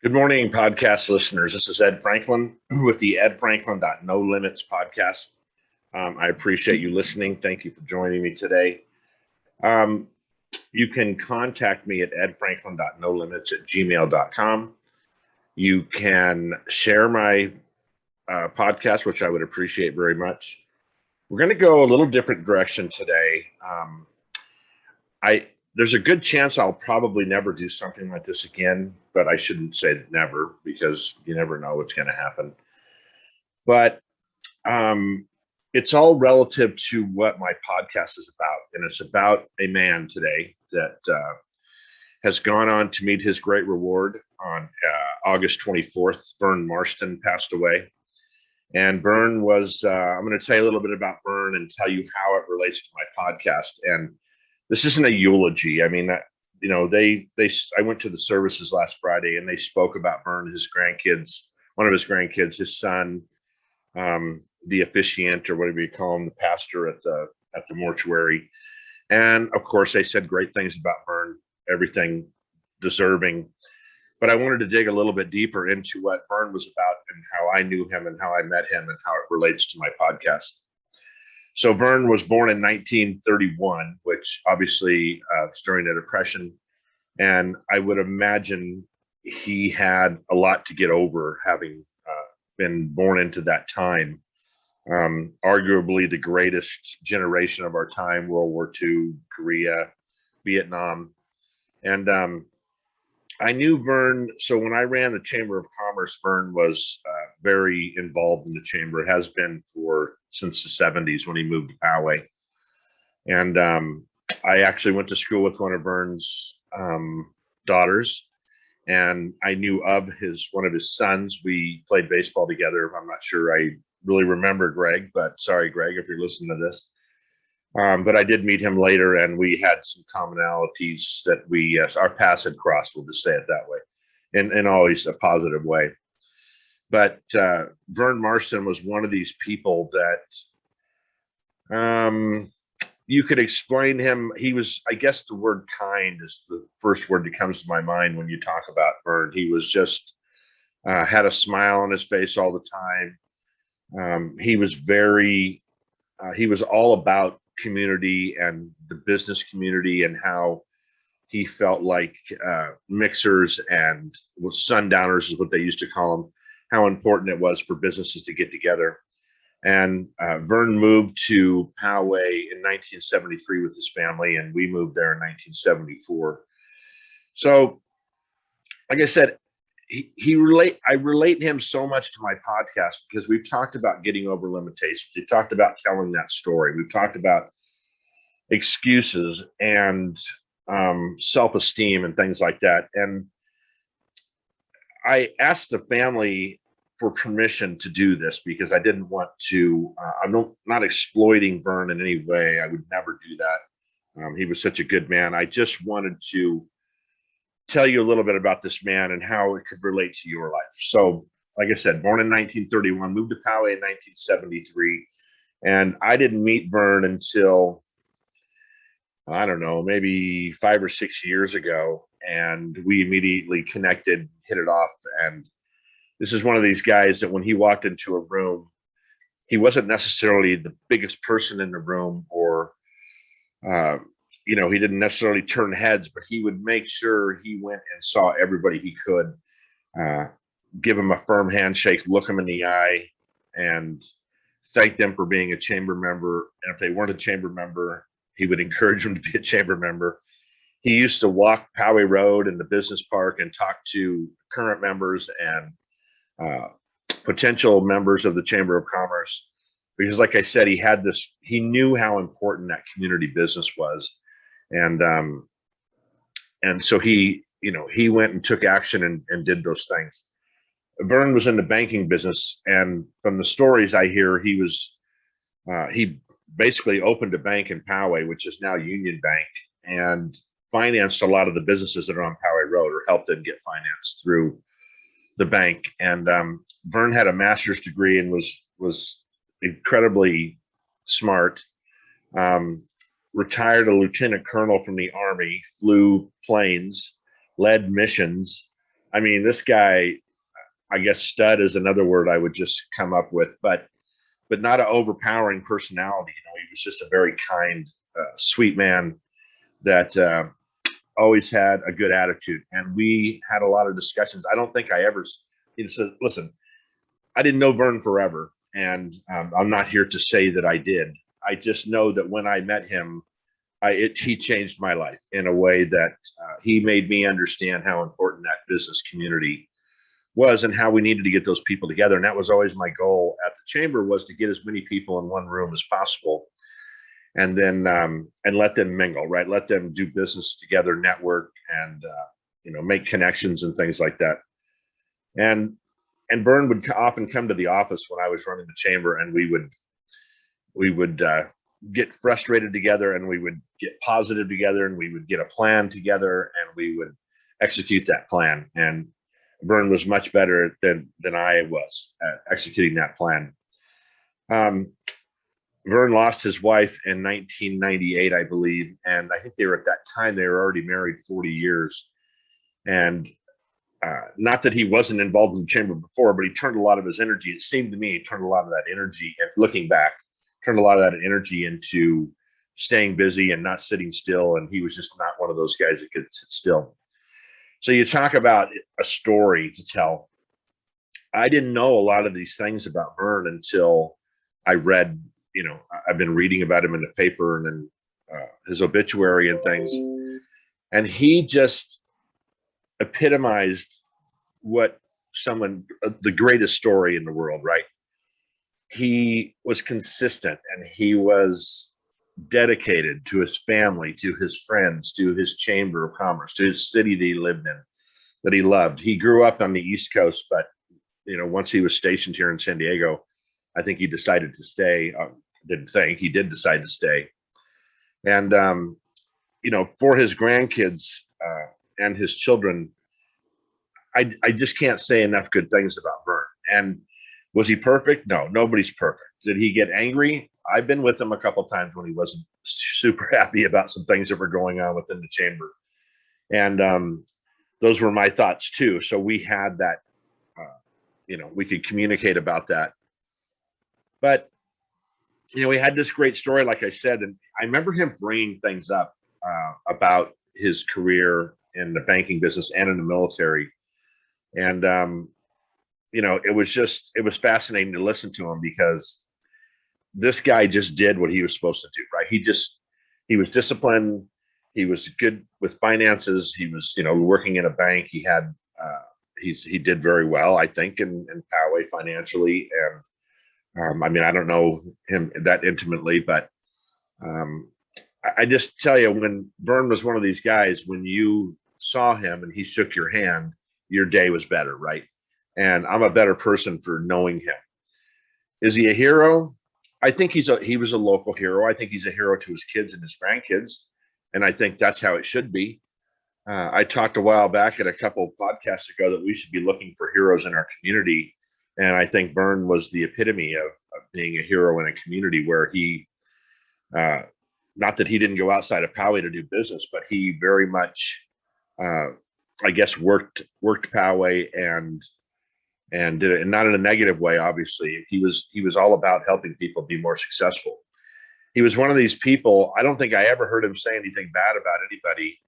Good morning, podcast listeners. This is Ed Franklin with the Ed Franklin No Limits podcast. I appreciate you listening. Thank you for joining me today. You can contact me at edfranklin.nolimits@gmail.com. You can share my podcast, which I would appreciate very much. We're going to go a little different direction today. There's a good chance I'll probably never do something like this again, but I shouldn't say never because you never know what's going to happen. But it's all relative to what my podcast is about. And it's about a man today that has gone on to meet his great reward on August 24th. Vern Marston passed away. And Vern was, I'm going to tell you a little bit about Vern and tell you how it relates to my podcast. And this isn't a eulogy. I mean, I went to the services last Friday and they spoke about Vern, his grandkids, one of his grandkids, his son, the officiant or whatever you call him, the pastor at the mortuary. And of course, they said great things about Vern, everything deserving. But I wanted to dig a little bit deeper into what Vern was about and how I knew him and how I met him and how it relates to my podcast. So Vern was born in 1931, which obviously was during the Depression. And I would imagine he had a lot to get over having been born into that time. Arguably the greatest generation of our time, World War II, Korea, Vietnam. And I knew Vern. So when I ran the Chamber of Commerce, Vern was very involved in the chamber. It has been since the 70s when he moved to Poway. And I actually went to school with one of Vern's daughters, and I knew of one of his sons. We played baseball together. I'm not sure I really remember Greg, but sorry, Greg, if you're listening to this. But I did meet him later, and we had some commonalities that our paths had crossed. We'll just say it that way, in always a positive way. But Vern Marston was one of these people that you could explain him. He was, I guess the word kind is the first word that comes to my mind when you talk about Vern. He was just had a smile on his face all the time. He was all about community and the business community and how he felt like mixers and sundowners is what they used to call them, how important it was for businesses to get together. And Vern moved to Poway in 1973 with his family, and we moved there in 1974. So, like I said, I relate him so much to my podcast because we've talked about getting over limitations. We've talked about telling that story. We've talked about excuses and self-esteem and things like that. And I asked the family for permission to do this because I didn't want to, I'm not exploiting Vern in any way. I would never do that. He was such a good man. I just wanted to tell you a little bit about this man and how it could relate to your life. So, like I said, born in 1931, moved to Poway in 1973. And I didn't meet Vern until, I don't know, maybe 5 or 6 years ago. And we immediately connected, hit it off. And this is one of these guys that when he walked into a room, he wasn't necessarily the biggest person in the room or, he didn't necessarily turn heads, but he would make sure he went and saw everybody he could, give them a firm handshake, look them in the eye, and thank them for being a chamber member. And if they weren't a chamber member, he would encourage them to be a chamber member. He used to walk Poway Road in the business park and talk to current members and potential members of the Chamber of Commerce. Because like I said, he knew how important that community business was. And so he went and took action and did those things. Vern was in the banking business, and from the stories I hear, he basically opened a bank in Poway, which is now Union Bank, and financed a lot of the businesses that are on Poway Road, or helped them get financed through the bank. And Vern had a master's degree and was incredibly smart. Retired a lieutenant colonel from the Army, flew planes, led missions, I mean, this guy, I guess stud is another word I would just come up with, but not an overpowering personality. You know, he was just a very kind, sweet man that always had a good attitude. And we had a lot of discussions. I don't think I ever, he said, listen, I didn't know Vern forever. And I'm not here to say that I did. I just know that when I met him, he changed my life in a way that he made me understand how important that business community was and how we needed to get those people together. And that was always my goal at the chamber, was to get as many people in one room as possible, and then and let them mingle, right? Let them do business together, network, and make connections and things like that. And Vern would often come to the office when I was running the chamber, and we would get frustrated together, and we would get positive together, and we would get a plan together, and we would execute that plan. And Vern was much better than I was at executing that plan. Vern lost his wife in 1998, I believe, and I think they were, at that time, they were already married 40 years. And not that he wasn't involved in the chamber before, but he turned a lot of his energy. It seemed to me he turned a lot of that energy, and looking back, turned a lot of that energy into staying busy and not sitting still. And he was just not one of those guys that could sit still. So you talk about a story to tell. I didn't know a lot of these things about Vern until I read, I've been reading about him in the paper, and then his obituary and things. And he just epitomized what the greatest story in the world, right? He was consistent, and he was dedicated to his family, to his friends, to his chamber of commerce, to his city that he lived in, that he loved. He grew up on the East Coast, but once he was stationed here in San Diego, I think he decided to stay. He did decide to stay. And for his grandkids and his children, I just can't say enough good things about Vern. And was he perfect? No, nobody's perfect. Did he get angry? I've been with him a couple of times when he wasn't super happy about some things that were going on within the chamber. And those were my thoughts too. So we had that, we could communicate about that. But, we had this great story, like I said, and I remember him bringing things up about his career in the banking business and in the military. And, it was fascinating to listen to him, because this guy just did what he was supposed to do, right? He was disciplined. He was good with finances. He was, working in a bank. He had, he did very well, I think, in Poway financially. And I don't know him that intimately, but I just tell you, when Vern was one of these guys, when you saw him and he shook your hand, your day was better, right? And I'm a better person for knowing him. Is he a hero? I think he was a local hero. I think he's a hero to his kids and his grandkids. And I think that's how it should be. I talked a while back at a couple of podcasts ago that we should be looking for heroes in our community. And I think Vern was the epitome of being a hero in a community where he, not that he didn't go outside of Poway to do business, but he very much, I guess, worked Poway and did it, and not in a negative way. Obviously, he was all about helping people be more successful. He was one of these people. I don't think I ever heard him say anything bad about anybody,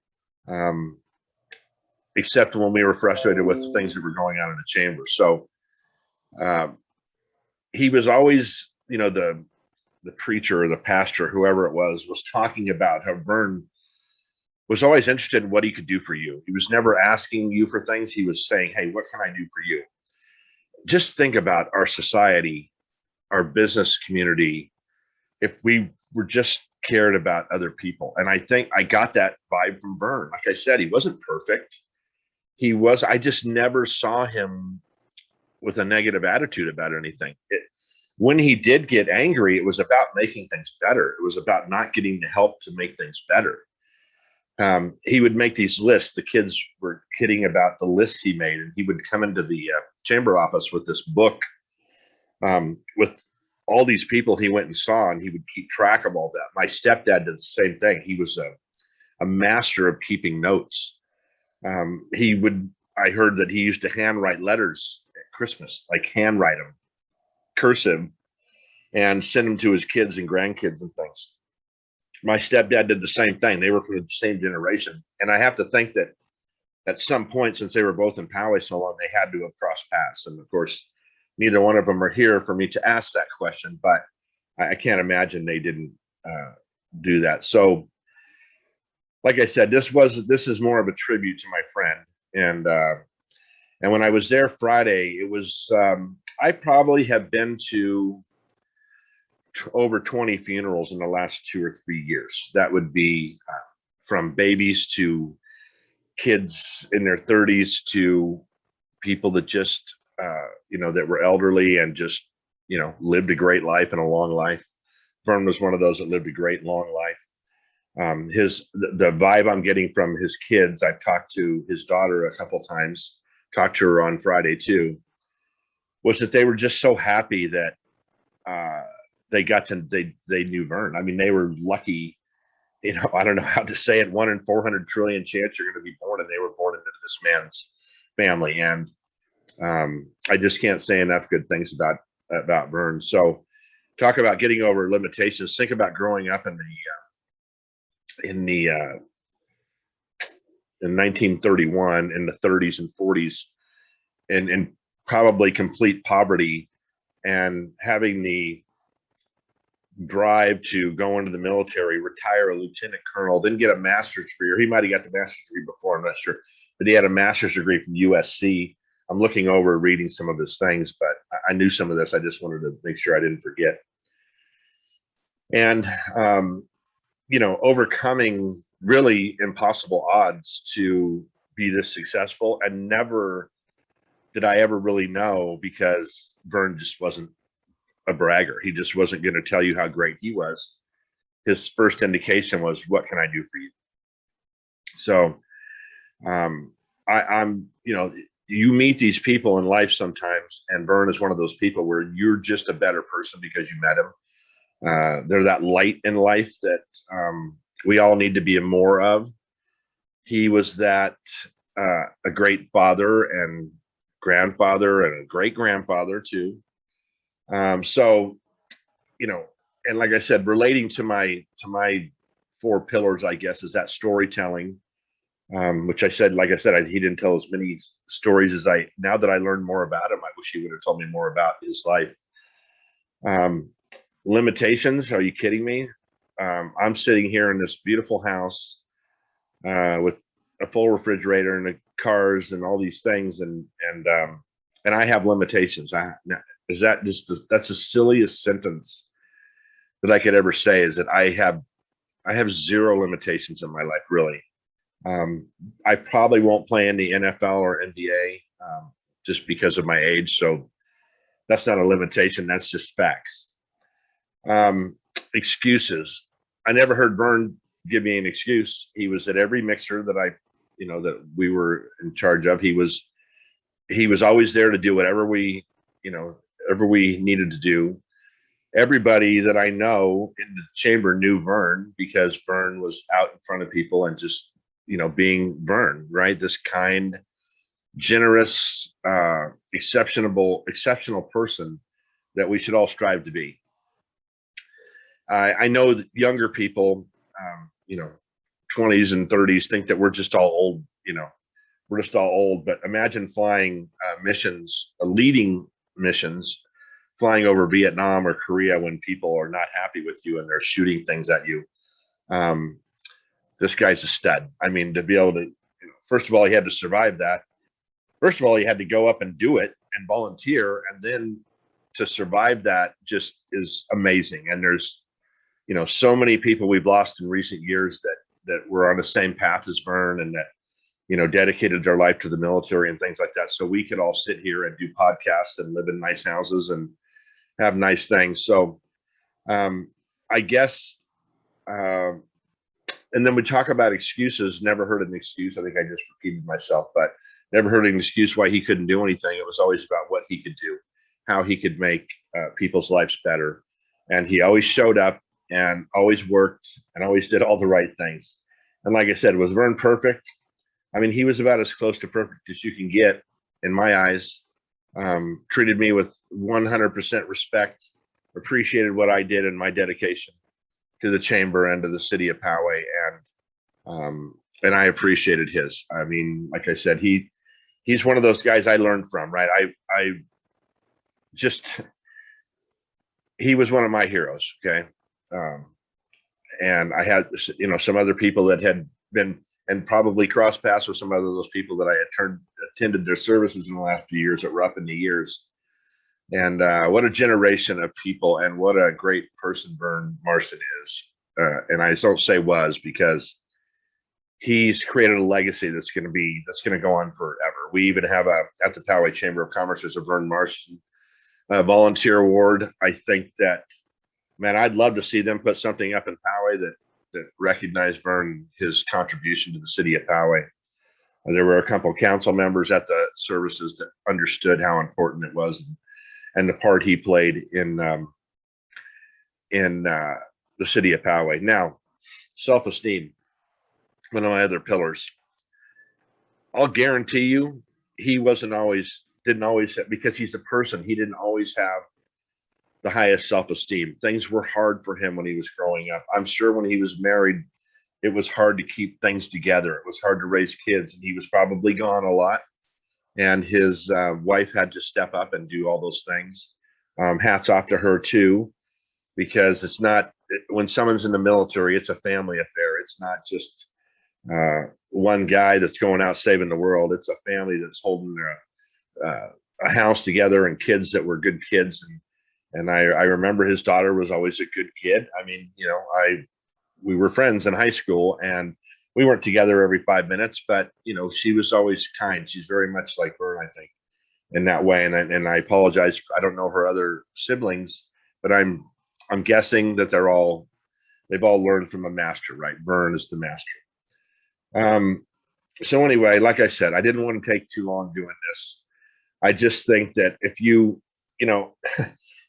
except when we were frustrated with things that were going on in the chamber. So he was always, the preacher or the pastor, whoever it was talking about how Vern was always interested in what he could do for you. He was never asking you for things. He was saying, hey, what can I do for you? Just think about our society, our business community, if we were just cared about other people. And I think I got that vibe from Vern. Like I said, he wasn't perfect. I just never saw him with a negative attitude about anything. When he did get angry, it was about making things better. It was about not getting the help to make things better. He would make these lists. The kids were kidding about the lists he made, and he would come into the chamber office with this book with all these people he went and saw, and he would keep track of all that. My stepdad did the same thing. He was a master of keeping notes. I heard that he used to handwrite letters at Christmas, like handwrite them, cursive, and send them to his kids and grandkids and things. My stepdad did the same thing. They were from the same generation. And I have to think that at some point, since they were both in Poway so long, they had to have crossed paths. And of course, neither one of them are here for me to ask that question, but I can't imagine they didn't do that. So, like I said, this is more of a tribute to my friend. And when I was there Friday, it was I probably have been to over 20 funerals in the last 2 or 3 years. That would be from babies to kids in their 30s to people that just that were elderly and just lived a great life and a long life. Vern was one of those that lived a great long life. The vibe I'm getting from his kids, I've talked to his daughter a couple times, talked to her on Friday too, was that they were just so happy that they knew Vern. I mean, they were lucky. I don't know how to say it. 1 in 400 trillion chance you're going to be born, and they were born into this man's family. And I just can't say enough good things about Vern. So, talk about getting over limitations. Think about growing up in 1931, in the 30s and 40s, and probably complete poverty, and having the drive to go into the military, retire a lieutenant colonel, then get a master's degree, or he might have got the master's degree before, I'm not sure, but he had a master's degree from USC. I'm looking over reading some of his things, but I knew some of this. I just wanted to make sure I didn't forget. And overcoming really impossible odds to be this successful, and never did I ever really know, because Vern just wasn't a bragger. He just wasn't going to tell you how great he was. His first indication was, what can I do for you? So I'm you meet these people in life sometimes, and Vern is one of those people where you're just a better person because you met him. They're that light in life that we all need to be more of. He was that a great father and grandfather and a great grandfather too. So, and like I said, relating to my 4 pillars, I guess, is that storytelling, which I said, he didn't tell as many stories as now that I learned more about him, I wish he would have told me more about his life. Limitations, are you kidding me? I'm sitting here in this beautiful house with a full refrigerator and the cars and all these things, and I have limitations. That's the silliest sentence that I could ever say, is that I have 0 limitations in my life, really. I probably won't play in the NFL or NBA just because of my age. So that's not a limitation. That's just facts. Excuses. I never heard Vern give me an excuse. He was at every mixer that that we were in charge of. He was always there to do whatever we needed to do. Everybody that I know in the chamber knew Vern, because Vern was out in front of people and just, being Vern, right? This kind, generous, exceptional person that we should all strive to be. I know that younger people, 20s and 30s, think that we're just all old, we're just all old. But imagine flying missions, leading missions, flying over Vietnam or Korea when people are not happy with you and they're shooting things at you. This guy's a stud. I mean, to be able to, first of all, he had to survive that. First of all, he had to go up and do it and volunteer. And then to survive that just is amazing. And there's, so many people we've lost in recent years that were on the same path as Vern, and that, dedicated their life to the military and things like that. So we could all sit here and do podcasts and live in nice houses and have nice things. So I guess, and then we talk about excuses. Never heard an excuse. I think I just repeated myself, but never heard an excuse why he couldn't do anything. It was always about what he could do, how he could make people's lives better. And he always showed up and always worked and always did all the right things. And like I said, was Vern perfect? I mean, he was about as close to perfect as you can get in my eyes. Treated me with 100% respect, appreciated what I did and my dedication to the chamber and to the city of Poway, and I appreciated his. I mean, like I said, he's one of those guys I learned from, right? I just, he was one of my heroes. Okay. Um, and I had, some other people that had been and probably crossed paths with some of those people that I had attended their services in the last few years that were up in the years. And what a generation of people, and what a great person Vern Marston is. And I don't say was, because he's created a legacy that's going to go on forever. We even have at the Poway Chamber of Commerce, there's a Vern Marston volunteer award. I think that, man, I'd love to see them put something up in Poway that recognized Vern, his contribution to the city of Poway. There were a couple of council members at the services that understood how important it was, and the part he played in the city of Poway. Now, self-esteem, one of my other pillars. I'll guarantee you, he didn't always, because he's a person, he didn't always have the highest self-esteem. Things were hard for him when he was growing up. I'm sure when he was married, it was hard to keep things together. It was hard to raise kids, and he was probably gone a lot. And his wife had to step up and do all those things. Hats off to her too, because it's not, when someone's in the military, it's a family affair. It's not just one guy that's going out saving the world. It's a family that's holding a house together, and kids that were good kids. And I remember his daughter was always a good kid. I mean, we were friends in high school, and we weren't together every 5 minutes, but she was always kind. She's very much like Vern, I think, in that way. And I apologize, I don't know her other siblings, but I'm guessing that they've all learned from a master, right? Vern is the master. So anyway, like I said, I didn't want to take too long doing this. I just think that if you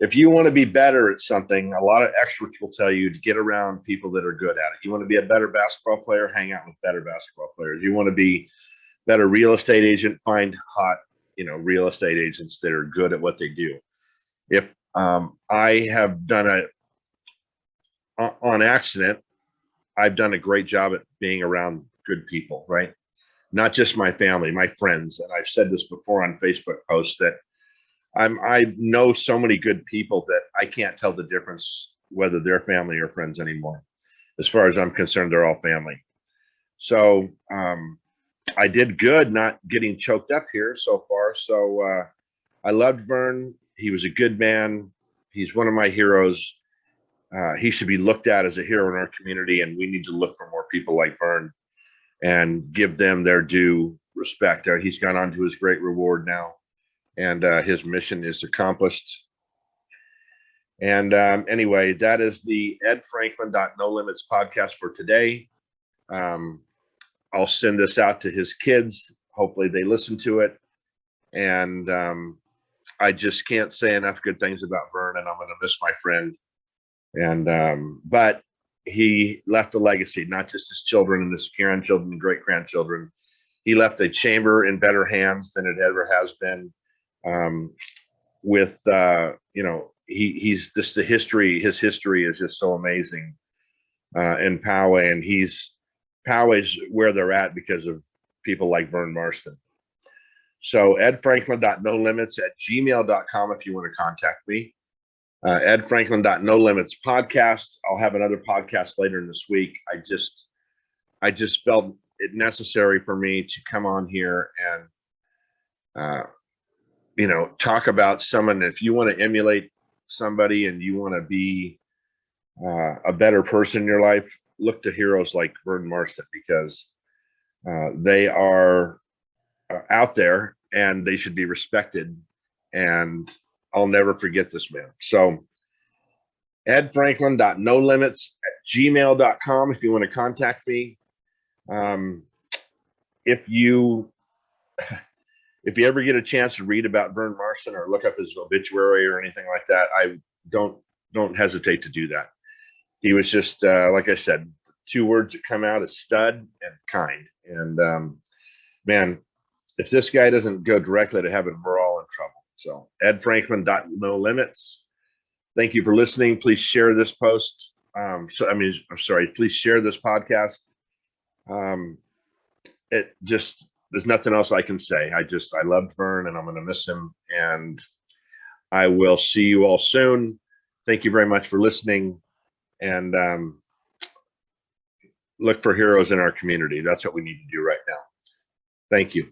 if you want to be better at something, a lot of experts will tell you to get around people that are good at it. You want to be a better basketball player, hang out with better basketball players. You want to be better real estate agent, find hot, real estate agents that are good at what they do. If I have done it on accident, I've done a great job at being around good people, right? Not just my family, my friends. And I've said this before on Facebook posts that I know so many good people that I can't tell the difference whether they're family or friends anymore. As far as I'm concerned, they're all family. So I did good not getting choked up here so far. So I loved Vern. He was a good man. He's one of my heroes. He should be looked at as a hero in our community, and we need to look for more people like Vern and give them their due respect. He's gone on to his great reward now, and his mission is accomplished. And anyway, that is the Ed Franklin No Limits podcast for today. I'll send this out to his kids. Hopefully they listen to it. And I just can't say enough good things about Vern, and I'm going to miss my friend. And but he left a legacy, not just his children and his grandchildren and great grandchildren. He left a chamber in better hands than it ever has been. He's just the history. His history is just so amazing in Poway, and Poway's where they're at because of people like Vern Marston. So edfranklin.nolimits@gmail.com if you want to contact me. edfranklin.nolimits podcast. I'll have another podcast later in this week. I just felt it necessary for me to come on here and talk about someone. If you want to emulate somebody and you want to be a better person in your life, look to heroes like Vern Marston, because they are out there and they should be respected. And I'll never forget this man. So edfranklin.nolimits@gmail.com if you want to contact me. If you ever get a chance to read about Vern Marston or look up his obituary or anything like that, I don't hesitate to do that. He was just like I said, two words that come out is stud and kind. And man, if this guy doesn't go directly to heaven, we're all in trouble. So Ed Franklin, No Limits. Thank you for listening. Please share this post. I'm sorry. Please share this podcast. It just, there's nothing else I can say. I loved Vern, and I'm going to miss him. And I will see you all soon. Thank you very much for listening. And look for heroes in our community. That's what we need to do right now. Thank you.